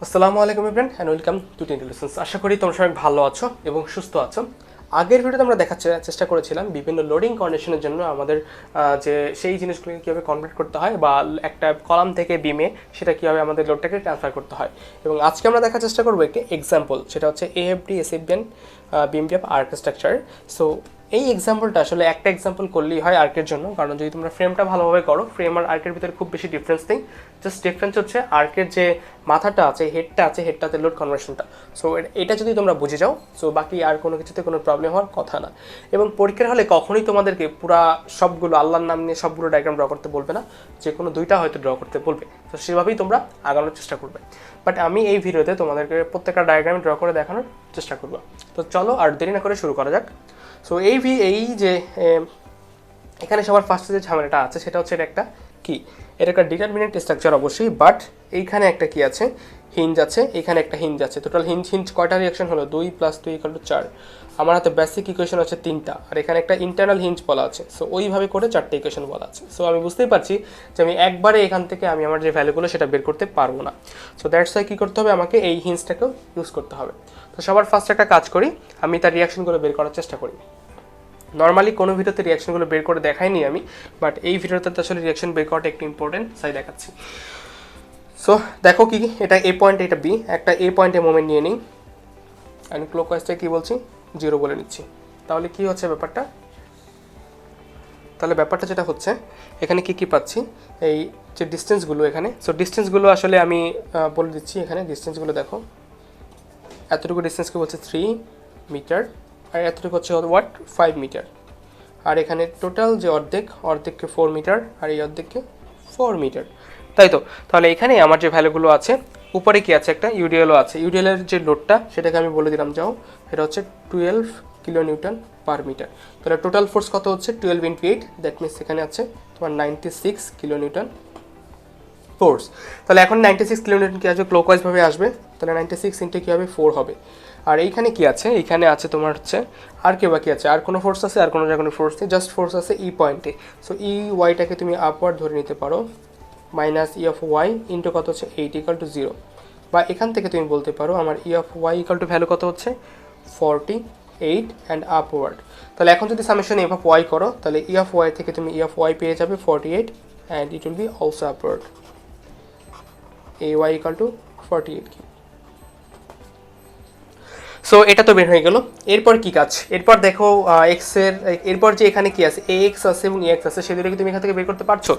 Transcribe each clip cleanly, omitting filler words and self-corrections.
আসসালামু আলাইকুম everyone and welcome to TNT-Lessons। আশা করি তোমরা সবাই ভালো আছো এবং সুস্থ আছো। আগের ভিডিওতে আমরা দেখার চেষ্টা করেছিলাম বিভিন্ন লোডিং কন্ডিশনের জন্য আমাদের যে সেই জিনিসগুলোকে কীভাবে কনভার্ট করতে হয় বা একটা কলাম থেকে বিমে সেটা কীভাবে আমাদের লোডটাকে ট্রান্সফার করতে হয়। এবং আজকে আমরা দেখার চেষ্টা করবো একটি এক্সাম্পল, সেটা হচ্ছে AFD Sfd and Bmd architecture. So এই এক্সাম্পলটা আসলে একটা এক্সাম্পল করলেই হয় আর্কের জন্য, কারণ যদি তোমরা ফ্রেমটা ভালোভাবে করো, ফ্রেম আর আর্কের ভিতরে খুব বেশি ডিফারেন্স নেই। জাস্ট ডিফারেন্স হচ্ছে আর্কের যে মাথাটা আছে, হেডটা আছে, হেডটাতে লোড কনভার্সনটা। সো এটা যদি তোমরা বুঝে যাও, সো বাকি আর কোনো কিছুতে কোনো প্রবলেম হওয়ার কথা না। এবং পরীক্ষার হলে কখনোই তোমাদেরকে পুরা সবগুলো আল্লাহর নাম নিয়ে সবগুলো ডায়াগ্রাম ড্র করতে বলবে না, যে কোনো দুইটা হয়তো ড্র করতে বলবে। তো সেভাবেই তোমরা আগানোর চেষ্টা করবে। বাট আমি এই ভিডিওতে তোমাদেরকে প্রত্যেকটা ডায়াগ্রাম ড্র করে দেখানোর চেষ্টা করবো। তো চলো আর দেরি না করে শুরু করা যাক। সো এই যে এখানে সবার ফার্স্টে যে ঝামেলাটা আছে সেটা হচ্ছে এটা একটা কি, এটা একটা ডিটারমিনেন্ট স্ট্রাকচার অবশ্যই, বাট এইখানে একটা কি আছে, হিঞ্জ আছে, এখানে একটা হিঞ্জ আছে। টোটাল হিঞ্জ কয়টা রিয়াকশন হলো? 2 + 2 = 4। আমার হাতে বেসিক ইকুয়েশন আছে 3টা, আর এখানে একটা ইন্টারনাল হিঞ্জ বলা আছে। সো ওইভাবে করে 4টে ইকুয়েশন বলা আছে। সো আমি বুঝতেই পারছি যে আমি একবারে এখান থেকে আমি আমার যে ভ্যালুগুলো সেটা বের করতে পারবো না। সো দ্যাটস ওয়াই কী করতে হবে, আমাকে এই হিঞ্জটাকেও ইউজ করতে হবে। তো সবার ফার্স্ট একটা কাজ করি, আমি তার রিয়াকশনগুলো বের করার চেষ্টা করি। নর্মালি কোনো ভিডিওতে রিয়াকশনগুলো বের করে দেখাইনি আমি, বাট এই ভিডিওতে আসলে রিয়াকশন বের করাটা একটু ইম্পর্টেন্ট, তাই দেখাচ্ছি। সো দেখো কি, এটা এ পয়েন্ট, এটা বি। একটা এ পয়েন্টে মোমেন্ট নিয়ে নিই, আমি ক্লকওয়াইজটা কী বলছি, 0 বলে নিচ্ছি। তাহলে কি হচ্ছে ব্যাপারটা, তাহলে ব্যাপারটা যেটা হচ্ছে এখানে কি পাচ্ছি, এই যে ডিস্টেন্সগুলো এখানে। সো ডিস্টেন্সগুলো আসলে আমি বলে দিচ্ছি, এখানে ডিস্টেন্সগুলো দেখো, এতটুকু ডিস্টেন্সকে বলছে 3 মিটার, আর এতটুকু হচ্ছে 5 মিটার। আর এখানে টোটাল যে অর্ধেককে 4 মিটার, আর এই অর্ধেককে 4 মিটার, তাই তো। তাহলে এখানে আমার যে ভ্যালুগুলো আছে, উপরে কি আছে, একটা ইউডিএলও আছে। ইউডিএলের যে লোডটা সেটাকে আমি বলে দিলাম, যাও, সেটা হচ্ছে 12 কিলোনিউটন পার মিটার। তাহলে টোটাল ফোর্স কত হচ্ছে, 12 × 8, দ্যাট মিনস এখানে আছে তোমার 96 কিলোনিউটন ফোর্স। তাহলে এখন 96 কিলোনিউটন কী আসবে, ক্লকওয়াইজভাবে আসবে। তাহলে 96 × কী হবে, 4 হবে। আর এইখানে কি আছে, এইখানে আছে তোমার হচ্ছে আর কে বাকি আছে, আর কোনো ফোর্স আছে, আর কোনো জায়গায় ফোর্স নেই, জাস্ট ফোর্স আছে ই পয়েন্টে। সো ই ওয়াইটাকে তুমি আপওয়ার্ড ধরে নিতে পারো, minus e of y into কত হচ্ছে 8 = 0। বা এখান থেকে তুমি বলতে পারো আমার ই অফ ওয়াই = ভ্যালু কত হচ্ছে 48 অ্যান্ড আপওয়ার্ড। তাহলে এখন যদি সামেশন এফ অফ ওয়াই করো, তাহলে ই অফ ওয়াই থেকে তুমি ই অফ ওয়াই পেয়ে যাবে 48 and it will be also upward, a y = 48। So এটা তো বের হয়ে গেল। এরপর কি কাজ, এরপর দেখো এক্সের, এরপর যে এখানে কি আছে, এ এক্স আছে এবং এক্স আছে, সেগুলোকে তুমি এখান থেকে বের করতে পারছো?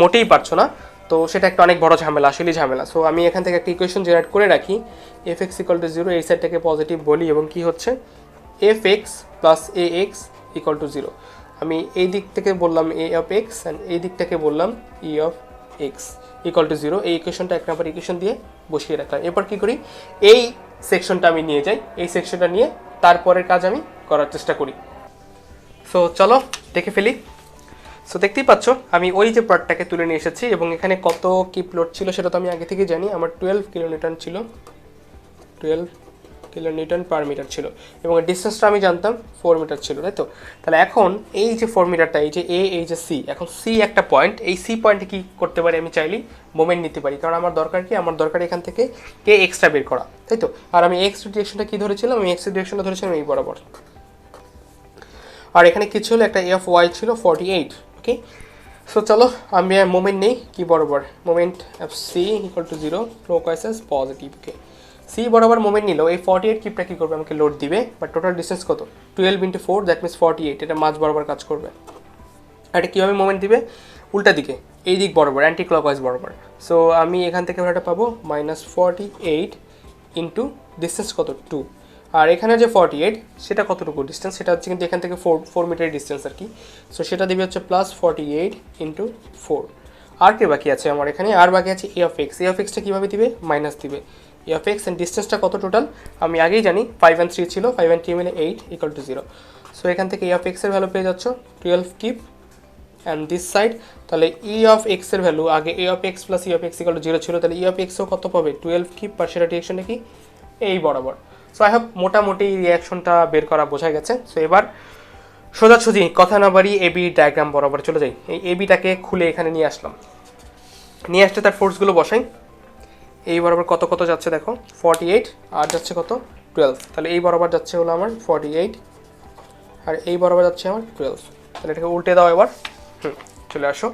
মোটেই পারছো না। তো সেটা একটা অনেক বড় ঝামেলা, আসলেই ঝামেলা। সো আমি এখান থেকে একটা ইকুয়েশন জেনারেট করে রাখি, fx = 0, এই সাইডটাকে পজিটিভ বলি, এবং কি হচ্ছে fx + ax = 0। আমি এই দিক থেকে বললাম a of x অ্যান্ড এই দিকটাকে বললাম e of x = 0। এই ইকুয়েশনটা 1 নম্বর ইকুয়েশন দিয়ে বসিয়ে রাখলাম। এরপর কি করি, এই সেকশনটা আমি নিয়ে যাই, এই সেকশনটা নিয়ে তারপরের কাজ আমি করার চেষ্টা করি। সো চলো দেখে ফেলি। সো দেখতেই পাচ্ছ আমি ওই যে পার্টটাকে তুলে নিয়ে এসেছি, এবং এখানে কত কিপ লোড ছিল সেটা তো আমি আগে থেকে জানি। আমার 12 কিলোনিউটন ছিল, 12 কিলোনিউটন পার মিটার ছিল, এবং ডিস্টেন্সটা আমি জানতাম 4 মিটার ছিল, তাই তো। তাহলে এখন এই যে 4 মিটারটা, এই যে এ, এই যে সি, এখন সি একটা পয়েন্ট, এই সি পয়েন্টে কি করতে পারি, আমি চাইলেই মোমেন্ট নিতে পারি, কারণ আমার দরকার কি, আমার দরকার এখান থেকে কে এক্সট্রা বের করা, তাই তো। আর আমি এক্স ডিরেকশনটা কি ধরেছিলাম, আমি এক্স ডিরেকশনটা ধরেছিলাম এই বরাবর। আর এখানে কি ছিল, একটা এ অফ ওয়াই ছিল 48, ওকে। সো চলো আমি মোমেন্ট নেই কি বরাবর, moment of C = 0, clockwise positive, okay. C বরাবর মোমেন্ট নিল, এই 48 কিপটা কী করবে, আমাকে লোড দিবে। বাট টোটাল ডিস্টেন্স কত, 12 × 4, দ্যাট মিনস 48, এটা মাঝ বরাবর কাজ করবে। আর এটা কীভাবে মোমেন্ট দিবে, উল্টা দিকে, এই দিক বরাবর, অ্যান্টি ক্লকওয়াইজ বরাবর। সো আমি এখান থেকে ভাড়াটা পাবো -48 ইন্টু ডিস্টেন্স কত 2, আর এখানে যে 48 সেটা কতটুকু ডিস্টেন্স, সেটা হচ্ছে কিন্তু এখান থেকে 4 মিটার ডিস্টেন্স আর কি। সো সেটা দিবে হচ্ছে +48 × 4। আর কে বাকি আছে আমার এখানে, আর বাকি আছে a of x. A of এক্সটা কীভাবে দিবে, মাইনাস দিবে। এ অফ এক্স অ্যান্ড ডিস্টেন্সটা কত টোটাল আমি আগেই জানি, 5 and 3 ছিল, 5 and 3 মিলে 8 = 0। সো এখান থেকে এ অফ এক্সের ভ্যালু পেয়ে যাচ্ছ 12 কিপ অ্যান্ড দিস সাইড। তাহলে ই অফ এক্সের ভ্যালু, আগে a of x + e of x = 0 ছিল, তাহলে ই অফ এক্সও কত পাবে 12 কিপ, আর সেটা ডিরেকশনটা কি এই বরাবর। সো আই হোপ মোটামুটি রিয়াকশনটা বের করা বোঝা গেছে। সো এবার সোজাসুজি কথা না বাড়ি এবি ডায়াগ্রাম বরাবর চলে যাই। এই এবিটাকে খুলে এখানে নিয়ে আসলাম, নিয়ে আসতে তার ফোর্সগুলো বসাই। এই বরাবর কত কত যাচ্ছে দেখো 48 আর যাচ্ছে কত 12, তাহলে এই বরাবর যাচ্ছে হলো আমার 48 আর এই বরাবর যাচ্ছে আমার 12, তাহলে এটাকে উল্টে দাও এবার। চলে আসো,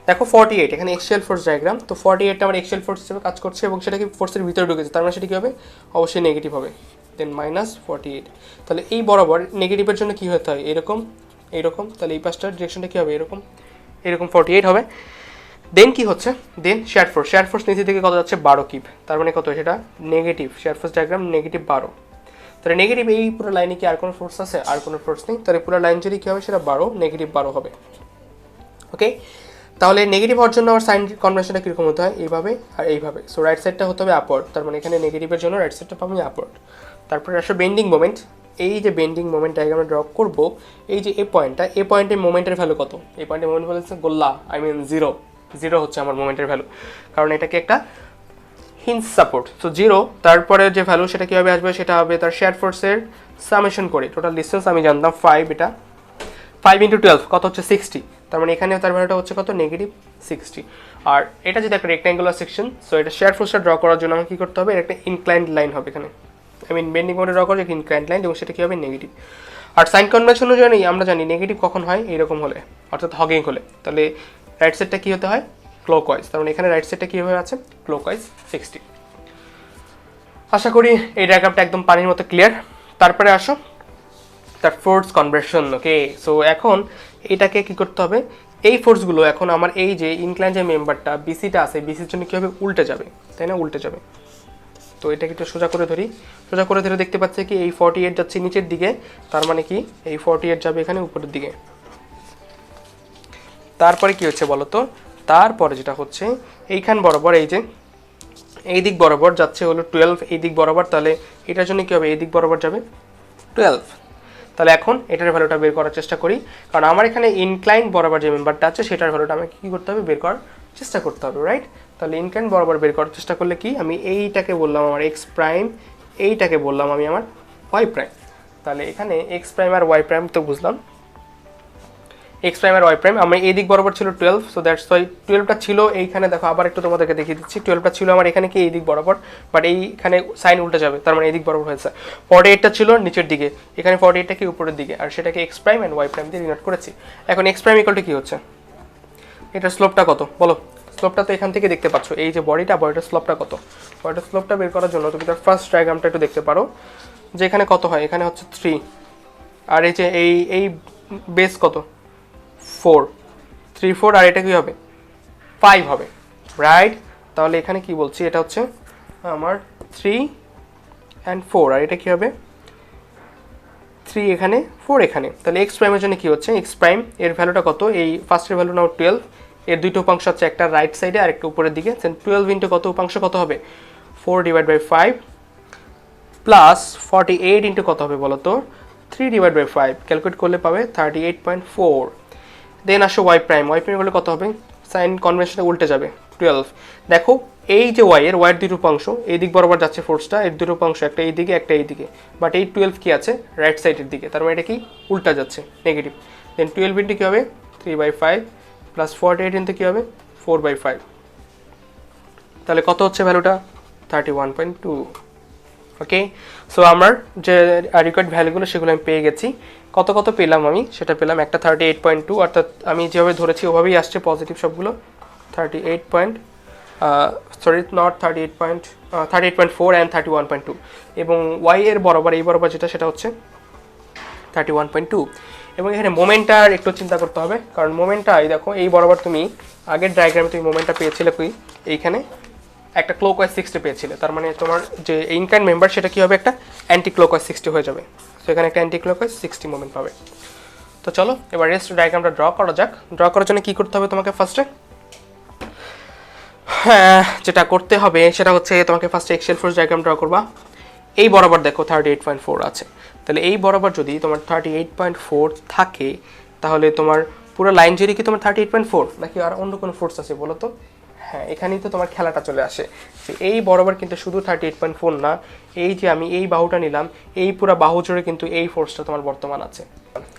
দেখো 48 এখানে এক্সিয়াল ফোর্স ডায়াগ্রাম, তো 48টা আমার এক্সিয়াল ফোর্স হিসেবে কাজ করছে এবং সেটা কি ফোর্সের ভিতরে ঢুকেছে, তার মানে সেটা কী হবে, অবশ্যই নেগেটিভ হবে, দেন -48। তাহলে এই বরাবর নেগেটিভের জন্য কী হতে হয়, এরকম এইরকম, তাহলে এই পাশটার ডিরেকশনটা কী হবে, এরকম এরকম 48 হবে। দেন কি হচ্ছে, দেন শেয়ার ফোর্স নিচে থেকে কত যাচ্ছে 12 কিপ, তার মানে কত, সেটা নেগেটিভ, শেয়ার ফোর্স ডায়াগ্রাম -12। তাহলে নেগেটিভ এই পুরো লাইনে কি আর কোনো ফোর্স আছে, আর কোনো ফোর্স নেই, তাহলে পুরো লাইন যদি কী হবে সেটা 12 -12 হবে। ওকে, তাহলে নেগেটিভ হওয়ার জন্য আমার সাইন কনভেনশনটা কীরকম হতে হয়, এইভাবে আর এইভাবে। সো রাইট সাইডটা হতে হবে আপওয়ার্ড, তার মানে এখানে নেগেটিভের জন্য রাইট সাইডটা পাবো আমি আপওয়ার্ড। তারপরে আসলে বেন্ডিং মোমেন্ট, এই যে বেন্ডিং মোমেন্ট ডায়াগ্রামে ড্র করব, এই যে এই পয়েন্টটা, এই পয়েন্টের মোমেন্টের ভ্যালু কত, এই পয়েন্টের মোমেন্ট ভ্যালু হচ্ছে গোল্লা, আই মিন জিরো হচ্ছে আমার মোমেন্টের ভ্যালু, কারণ এটাকে একটা হিঞ্জ সাপোর্ট। সো 0, তারপরে যে ভ্যালু সেটা কীভাবে আসবে, সেটা হবে তার শেয়ার ফোর্সের সামেশন করে। টোটাল ডিস্টেন্স আমি জানতাম 5, এটা 5 × 12 কত হচ্ছে 60, তার মানে এখানেও তার ভ্যালুটা হচ্ছে কত, -60। আর এটা যদি একটা রেক্ট্যাঙ্গুলার সেকশন, সো এটা শেয়ার ফোর্সটা ড্র করার জন্য আমাকে কী করতে হবে, একটা ইনক্লাইন্ড লাইন হবে এখানে, আই মিন বেন্ডিং মোডে ড্র করা একটা ইনক্লাইন্ড লাইন, এবং সেটা কী হবে, নেগেটিভ। আর সাইন কনভেনশন অনুযায়ী আমরা জানি নেগেটিভ কখন হয়, এইরকম হলে, অর্থাৎ হগিং হলে, তাহলে রাইট সাইডটা কী হতে হয়, ক্লকওয়াইজ, তার মানে এখানে রাইট সাইডটা কীভাবে আছে, ক্লকওয়াইজ 60। আশা করি এই ডায়াগ্রামটা একদম পানির মতো ক্লিয়ার। তারপরে আসো তার ফোর্স কনভার্সন। ওকে, সো এখন এটাকে কি করতে হবে, এই ফোর্সগুলো এখন আমার এই যে ইনক্লাইন যে মেম্বারটা বিসিটা আছে, বিসির জন্য কী হবে, উল্টে যাবে, তাই না, উল্টে যাবে। তো এটাকে একটু সোজা করে ধরি, সোজা করে ধরে দেখতে পাচ্ছি কি এই 48 যাচ্ছে নিচের দিকে, তার মানে কি এই 48 যাবে এখানে উপরের দিকে। তারপরে কি হচ্ছে বলো তো, তারপরে যেটা হচ্ছে এইখান বরাবর, এই যে এই দিক বরাবর যাচ্ছে হলো 12, এই দিক বরাবর, তাহলে এটার জন্য কী হবে, এই দিক বরাবর যাবে 12। তাহলে এখন এটার ভ্যালুটা বের করার চেষ্টা করি, কারণ আমার এখানে ইনক্লাইন বরাবর যে মেম্বারটা আছে সেটার ভ্যালুটা আমাকে কী করতে হবে, বের করার চেষ্টা করতে হবে, রাইট। তাহলে ইনক্লাইন বরাবর বের করার চেষ্টা করলে কি, আমি এইটাকে বললাম আমার এক্স প্রাইম, এইটাকে বললাম আমি আমার ওয়াই প্রাইম। তাহলে এখানে এক্স প্রাইম আর ওয়াই প্রাইম তো বুঝলাম, এক্স প্রাইম আর ওয়াই প্রাইম, আমার এই দিক বরাবর ছিল 12, সো দ্যাটস ওয়াই 12টা ছিল এইখানে, দেখো আবার একটু তোমাদেরকে দেখিয়ে দিচ্ছি, 12টা ছিল আমার এখানে কি এই দিক বরাবর, বাট এইখানে সাইন উল্টে যাবে, তার মানে এই দিক বরাবর হয়েছে। 48টা ছিল নিচের দিকে, এখানে 48টা কি উপরের দিকে, আর সেটাকে x prime and y prime দিয়ে ডিনোট করেছি। এখন এক্স প্রাইম ইকুয়াল টু কী হচ্ছে, এটার স্লোপটা কত বলো, স্লোপটা তো এখান থেকে দেখতে পাচ্ছ, এই যে বডিটার স্লোপটা কত, বডিটার স্লোপটা বের করার জন্য তুমি তার ফার্স্ট ডায়াগ্রামটা একটু দেখতে পারো, যে এখানে কত হয়, এখানে হচ্ছে 3, আর এই যে এই বেস কত 4, 3 4, আর এটা কি হবে 5 হবে, রাইট। তাহলে এখানে কি বলছি, এটা হচ্ছে আমার 3 and 4, আর এটা কি হবে 3 এখানে 4 এখানে। তাহলে এক্স প্রাইমের জন্য কি হচ্ছে, এক্স প্রাইম এর ভ্যালুটা কত, এই ফার্স্টের ভ্যালু নাও 12, এর দুইটা উপাংশ আছে, একটা রাইট সাইডে আর একটা উপরের দিকে, 12 ইন্টু কত উপাংশ কত হবে 4/5 প্লাস 48 ইন্টু কত হবে বলো তো 3/5, ক্যালকুলেট করলে পাবে 38.4। দেন আসো ওয়াই প্রাইম করলে কত হবে, সাইন কনভেনশনটা উল্টে যাবে 12। দেখো এই যে ওয়াইয়ের দুটো উপাংশ, এই দিক বরাবর যাচ্ছে ফোর্সটা, এর দুটো উপাংশ, একটা এই দিকে একটা এই দিকে, বাট এই 12 কি আছে রাইট সাইডের দিকে, তার মানে এটা কি উল্টা যাচ্ছে নেগেটিভ। দেন 12 ইন্টু কী হবে 3/5 প্লাস 48 ইন্টু কী হবে 4/5, তাহলে কত হচ্ছে ভ্যালুটা 31.2। ওকে, সো আমার যে রিকোয়ার্ড ভ্যালুগুলো সেগুলো আমি পেয়ে গেছি। কত কত পেলাম আমি, সেটা পেলাম একটা 38.2, অর্থাৎ আমি যেভাবে ধরেছি ওভাবেই আসছে পজিটিভ সবগুলো, 38.4 অ্যান্ড 31.2, এবং ওয়াই এর বরাবর এই বরাবর যেটা সেটা হচ্ছে 31.2। এবং এখানে মোমেন্টটার একটু চিন্তা করতে হবে, কারণ মোমেন্টটা এই দেখো এই বরাবর তুমি আগের ডায়াগ্রামে তুমি মোমেন্টটা পেয়েছিলে কি এইখানে একটা ক্লকওয়াইজ 60 পেয়েছিলে, তার মানে তোমার যে ইনক্লাইন মেম্বার সেটা কি হবে একটা অ্যান্টি ক্লকওয়াইজ 60 হয়ে যাবে, সো এখানে একটা অ্যান্টি ক্লকওয়াইজ 60 মোমেন্ট পাবে। তো চলো এবার রেস্ট ডায়াগ্রামটা ড্র করা যাক। ড্র করার জন্য কী করতে হবে তোমাকে ফার্স্টে, যেটা করতে হবে সেটা হচ্ছে তোমাকে ফার্স্টে এক্সিয়াল ফোর্স ডায়াগ্রাম ড্র করবা। এই বরাবর দেখো 38.4 আছে, তাহলে এই বরাবর যদি তোমার 38.4 থাকে তাহলে তোমার পুরো লাইন জুড়ে কি তোমার 38.4 নাকি আর অন্য কোনো ফোর্স আছে বলো তো? হ্যাঁ এখানেই তো তোমার খেলাটা চলে আসে যে এই বরাবর কিন্তু শুধু 38.4 না, এই যে আমি এই বাহুটা নিলাম, এই পুরো বাহু জুড়ে কিন্তু এই ফোর্সটা তোমার বর্তমান আছে।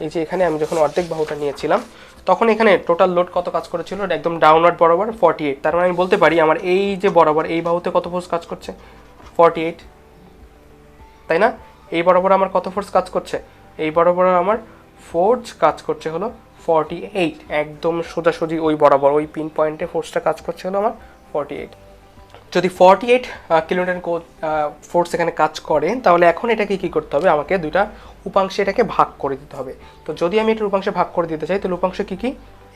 এই যে এখানে আমি যখন অর্ধেক বাহুটা নিয়েছিলাম তখন এখানে টোটাল লোড কত কাজ করেছিল, একদম ডাউনওয়ার্ড বরাবর 48। তার মানে আমি বলতে পারি আমার এই যে বরাবর এই বাহুতে কত ফোর্স কাজ করছে, 48, তাই না? এই বরাবর আমার কত ফোর্স কাজ করছে, এই বরাবর আমার ফোর্স কাজ করছে হলো 48, একদম সোজাসুজি ওই বরাবর ওই পিন পয়েন্টে ফোর্সটা কাজ করছে হলো আমার 48। যদি 48 কিলোনিউটন ফোর্স এখানে কাজ করে তাহলে এখন এটাকে কী করতে হবে, আমাকে দুইটা উপাংশে এটাকে ভাগ করে দিতে হবে। তো যদি আমি এটার উপাংশে ভাগ করে দিতে চাই তাহলে উপাংশ কী কী,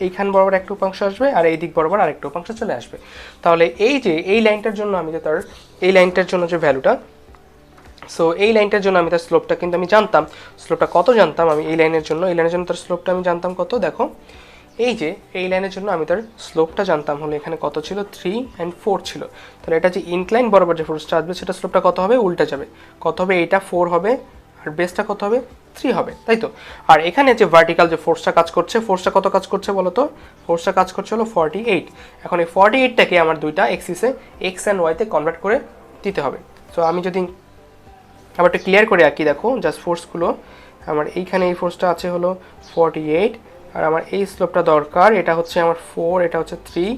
এইখান বরাবর একটা উপাংশ আসবে আর এই দিক বরাবর আরেকটা উপাংশ চলে আসবে। তাহলে এই যে এই লাইনটার জন্য আমি যে তার এই লাইনটার জন্য যে ভ্যালুটা, সো এই লাইনটার জন্য আমি তার স্লোপটা কিন্তু আমি জানতাম, স্লোপটা কত জানতাম আমি এই লাইনের জন্য তার স্লোপটা আমি জানতাম কত, দেখো এই যে এই লাইনের জন্য আমি তার স্লোপটা জানতাম হলো এখানে কত ছিল, 3 and 4 ছিল। তাহলে এটা যে ইনক্লাইন বরাবর যে ফোর্সটা আসবে সেটা স্লোপটা কত হবে, উল্টা যাবে, কত হবে, এইটা 4 হবে আর বেসটা কত হবে, 3 হবে, তাই তো? আর এখানে যে ভার্টিক্যাল যে ফোর্সটা কাজ করছে, ফোর্সটা কত কাজ করছে বলো তো, ফোর্সটা কাজ করছে হলো 48। এখন এই 48টাকে আমার দুইটা এক্সিসে এক্স অ্যান্ড ওয়াইতে কনভার্ট করে দিতে হবে। সো আমি যদি আবার একটু ক্লিয়ার করে আঁকি, দেখো জাস্ট ফোর্সগুলো আমার এইখানে এই ফোর্সটা আছে হলো 48 আর আমার এই স্লোপটা দরকার, এটা হচ্ছে আমার 4, এটা হচ্ছে 3,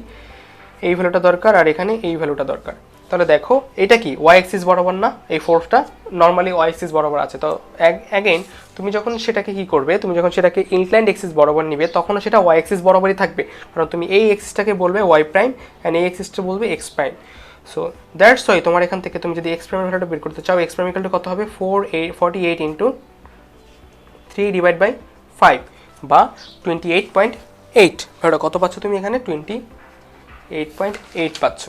এই ভ্যালুটা দরকার আর এখানে এই ভ্যালুটা দরকার। তাহলে দেখো এটা কি ওয়াই অ্যাক্সিস বরাবর না, এই ফোর্সটা নর্মালি ওয়াই অ্যাক্সিস বরাবর আছে। তো অ্যাগেইন তুমি যখন সেটাকে কি করবে, তুমি যখন সেটাকে ইনক্লাইন্ড অ্যাক্সিস বরাবর নিবে তখনও সেটা ওয়াই অ্যাক্সিস বরাবরই থাকবে, কারণ তুমি এই অ্যাক্সিসটাকে বলবে ওয়াই প্রাইম অ্যান্ড এই অ্যাক্সিসটা বলবে x prime. So that's why তোমার এখান থেকে তুমি যদি এক্স প্রাইমের ভ্যালুটা বের করতে চাও, এক্স প্রাইম ইকুয়াল টু কত হবে, 48 ইন্টু 3 ডিভাইড বাই 5 বা 28.8। ভ্যালুটা কত পাচ্ছ তুমি এখানে, 28.8 পাচ্ছ।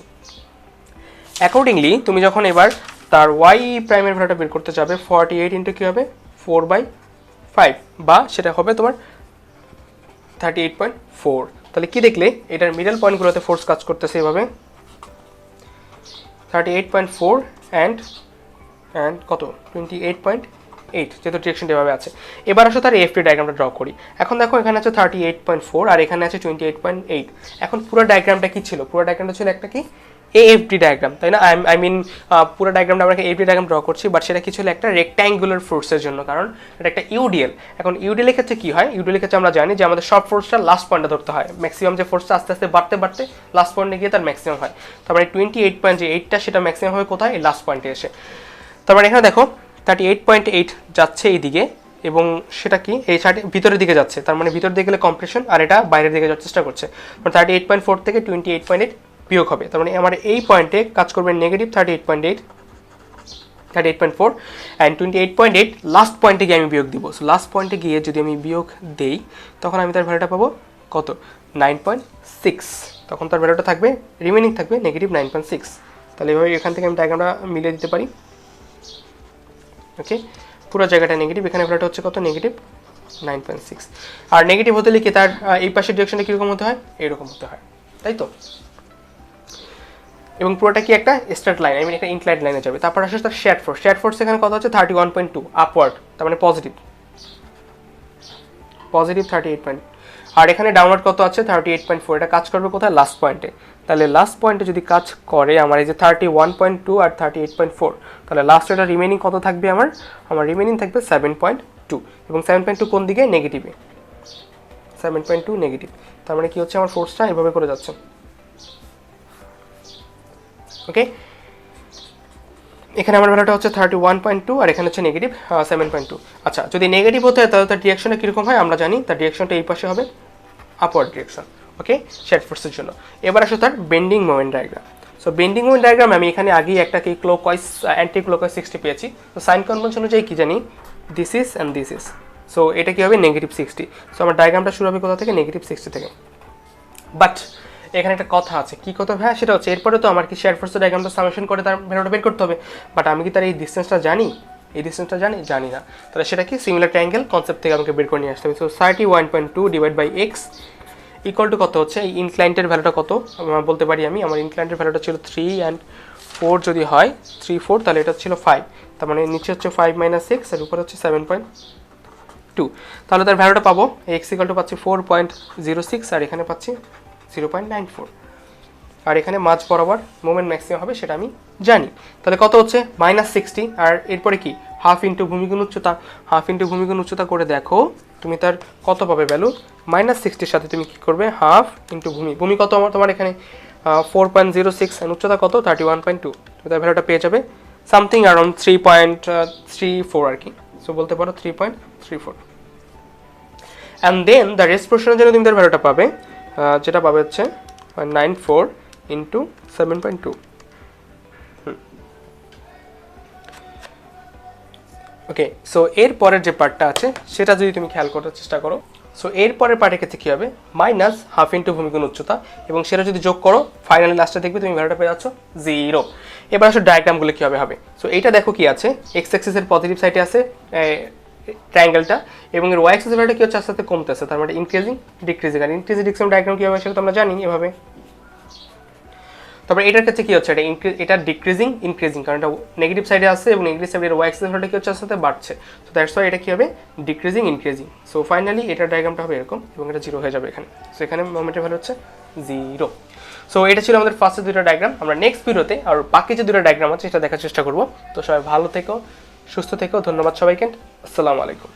অ্যাকর্ডিংলি তুমি যখন এবার তার ওয়াই প্রাইমের ভ্যালুটা বের করতে যাবে, 48 ইন্টু কী হবে, 4/5 বা সেটা হবে তোমার 38.4। তাহলে কি দেখলে এটার মিডল পয়েন্টগুলোতে ফোর্স কাজ করতেছে এভাবে 38.4 অ্যান্ড কত 28.8, যেহেতু ডিরেকশনটা এভাবে আছে। এবার আসো তার এফডি ডায়াগ্রামটা ড্র করি। এখন দেখো এখানে আছে 38.4 আর এখানে আছে 28.8। এখন পুরো ডায়াগ্রামটা কি ছিল, পুরো ডায়াগ্রামটা ছিল একটা কি এএফডি ডায়াগ্রাম, তাই না? আই মিন পুরো ডায়াগ্রামটা আমরা এফডি ডায়াগ্রাম ড্র করছি, বাট সেটা কি ছিল একটা রেক্ট্যাঙ্গুলার ফোর্সের জন্য, কারণ এটা একটা ইউডিএল। এখন ইউডিএল ক্ষেত্রে কি হয়, ইউডিএল ক্ষেত্রে আমরা জানি যে আমাদের সব ফোর্সটা লাস্ট পয়েন্টে ধরতে হয়, ম্যাক্সিমাম যে ফোর্সটা আস্তে আস্তে বাড়তে বাড়তে লাস্ট পয়েন্টে গিয়ে তার ম্যাক্সিমাম হয়। তারপরে 28.8টা সেটা ম্যাক্সিমাম হবে কোথায়, এই লাস্ট পয়েন্টে এসে। তারপরে এখানে দেখো 38.8 যাচ্ছে এই দিকে এবং সেটা কি এই সাইডে ভিতরের দিকে যাচ্ছে, তার মানে ভিতর দিকে গেলে কম্প্রেশন আর এটা বাইরের দিকে যাওয়ার চেষ্টা করছে। 38.4 থেকে 28.8 বিয়োগ হবে, তার মানে আমার এই পয়েন্টে কাজ করবে নেগেটিভ 38.4 অ্যান্ড 28.8 লাস্ট পয়েন্টে গিয়ে আমি বিয়োগ দিব। সো লাস্ট পয়েন্টে গিয়ে যদি আমি বিয়োগ দেই তখন আমি তার ভ্যালুটা পাবো কত, 9.6। তখন তার ভ্যালুটা থাকবে, রিমেনিং থাকবে নেগেটিভ 9.6। তাহলে এভাবে এখান থেকে আমি ডায়াগ্রামটা মিলিয়ে দিতে পারি। ওকে, পুরো জায়গাটা নেগেটিভ, এখানে ভ্যালুটা হচ্ছে কত, নেগেটিভ 9.6। আর নেগেটিভ হতে লিখে তার এই পাশের ডিরেকশনটা কীরকম হতে হয়, এইরকম হতে হয়, তাই তো? এবং পুরোটা কি একটা স্ট্রেট লাইন, আই মিন একটা ইনক্লাইন্ড লাইনে যাবে। তারপর আসলে তার শেয়ার ফোর্স এখানে কত হচ্ছে 31.2 আপওয়ার্ড, তার মানে পজিটিভ 38. আর এখানে ডাউনওয়ার্ড কত আছে 38.4, এটা কাজ করবে কোথায়, লাস্ট পয়েন্টে। তাহলে লাস্ট পয়েন্টে যদি কাজ করে আমার এই যে 31.2 আর 38.4, তাহলে লাস্ট এটা রিমেনিং কত থাকবে, আমার রিমেনিং থাকবে 7.2 এবং 7.2 কোন দিকে, নেগেটিভে, 7.2 নেগেটিভ। তার মানে কি হচ্ছে আমার ফোর্সটা এভাবে করে যাচ্ছে। ওকে, এখানে আমার ভ্যালুটা হচ্ছে 31.2 আর এখানে হচ্ছে নেগেটিভ 7.2। আচ্ছা, যদি নেগেটিভ হতে হয় তাহলে তার ডিরেকশনটা কীরকম হয় আমরা জানি, তার ডিরেকশনটা এই পাশে হবে, আপওয়ার্ড ডিরেকশন। ওকে, শেড ফোর্সের জন্য। এবার আসো তার bending moment diagram. So bending moment diagram আমি এখানে আগেই একটা কি ক্লকওয়াইজ অ্যান্টি ক্লকওয়াইজ 60 পেয়েছি। তো সাইন কনভেনশন অনুযায়ী কি জানি, this is and this is. So এটা কি হবে, নেগেটিভ 60। সো আমার ডায়াগ্রামটা শুরু হবে কোথা থেকে, নেগেটিভ 60 থেকে। বাট এখানে একটা কথা আছে, কি কথা ভাই, সেটা হচ্ছে এরপরে তো আমার কি শেয়ার ফোর্সের ডায়াগ্রামটা সামেশন করে তার ভ্যালুটা বের করতে হবে। বাট আমি কি তার এই ডিস্টেন্সটা জানি, জানি না। তাহলে সেটা কি সিমিলার ট্রায়াঙ্গেল কনসেপ্ট থেকে আমাকে বের করে নিয়ে আসতে হবে। So 31.2 divide by x equal to কত হচ্ছে, এই ইনক্লাইন্টের ভ্যালুটা কত বলতে পারি আমি, আমার ইনক্লাইন্টের ভ্যালুটা ছিল 3 and 4, যদি হয় 3, 4 তাহলে এটা ছিল 5, তার মানে নিচে হচ্ছে 5 - 6 আর উপরে হচ্ছে 7.2। তাহলে তার ভ্যালুটা পাবো, এক্স ইকুয়াল টু পাচ্ছি 4.06 আর এখানে পাচ্ছি 0.94। আর এখানে মাঝ বরাবর মোমেন্ট ম্যাক্সিমাম হবে সেটা আমি জানি। তাহলে কত হচ্ছে -60, আর এরপরে কি হাফ ইন্টু ভূমিগুণ উচ্চতা, হাফ ইন্টু ভূমিগুণ উচ্চতা করে দেখো তুমি তার কত পাবে ভ্যালু। -60-র সাথে তুমি কি করবে, হাফ ইন্টু ভূমি কত তোমার এখানে 4.06 আর উচ্চতা কত 31.2, তুমি তার ভ্যালুটা পেয়ে যাবে সামথিং অ্যারাউন্ড 3.34 আর কি। সো বলতে পারো 3.34। অ্যান্ড দেন দ্য রেস্ট পোর্শনের জন্য তুমি তার ভ্যালুটা পাবে, যেটা পাবে হচ্ছে 94 ইন্টু 7.2। ওকে, সো এর পরের যে পার্টটা আছে সেটা যদি তুমি খেয়াল করার চেষ্টা করো, সো এর পরের পার্টের ক্ষেত্রে কী হবে, মাইনাস হাফ ইন্টু ভূমিগুণ উচ্চতা, এবং সেটা যদি যোগ করো ফাইনালি লাস্টে দেখবে তুমি ভ্যালুটা পেয়ে যাচ্ছ 0। এবার আসলে ডায়াগ্রামগুলো কীভাবে হবে, সো এইটা দেখো কি আছে, এক্স অ্যাক্সিসের পজিটিভ সাইডে আছে ট্রায়াঙ্গেলটা, এবং এর ওয়াই অ্যাক্সিসের ভ্যালুটা কী হচ্ছে আস্তে আস্তে কমতেছে, তার মানে ইনক্রিজিং ডিক্রিজিং। আর ইনক্রিজিং ডিক্রিজিং ডায়াগ্রাম কী হবে সেটা তো আমরা জানি এভাবে। তারপরে এটার ক্ষেত্রে কী হচ্ছে, এটা ডিক্রিজিং ইনক্রিজিং, কারণ এটা নেগেটিভ সাইডে আছে এবং নেগেটিভ সাইডের ওয়াই অ্যাক্সিস ভ্যালুটা কী হচ্ছে আস্তে আস্তে বাড়ছে, সো দ্যাটস ওয়াই এটা কী হবে ডিক্রিজিং ইনক্রিজিং। সো ফাইনালি এটার ডায়াগ্রামটা হবে এরকম, এবং এটা 0 হয়ে যাবে এখানে। সো এখানে মোমেন্টের ভ্যালু হচ্ছে 0। সো এটা ছিল আমাদের ফার্স্টের দুটো ডায়াগ্রাম। আমরা নেক্সট ভিডিওতে আর বাকি যে দুটো ডায়াগ্রাম আছে সেটা দেখার চেষ্টা করবো। তো সবাই ভালো থেকো, সুস্থ থেকো, ধন্যবাদ সবাইকে, আসসালামু আলাইকুম।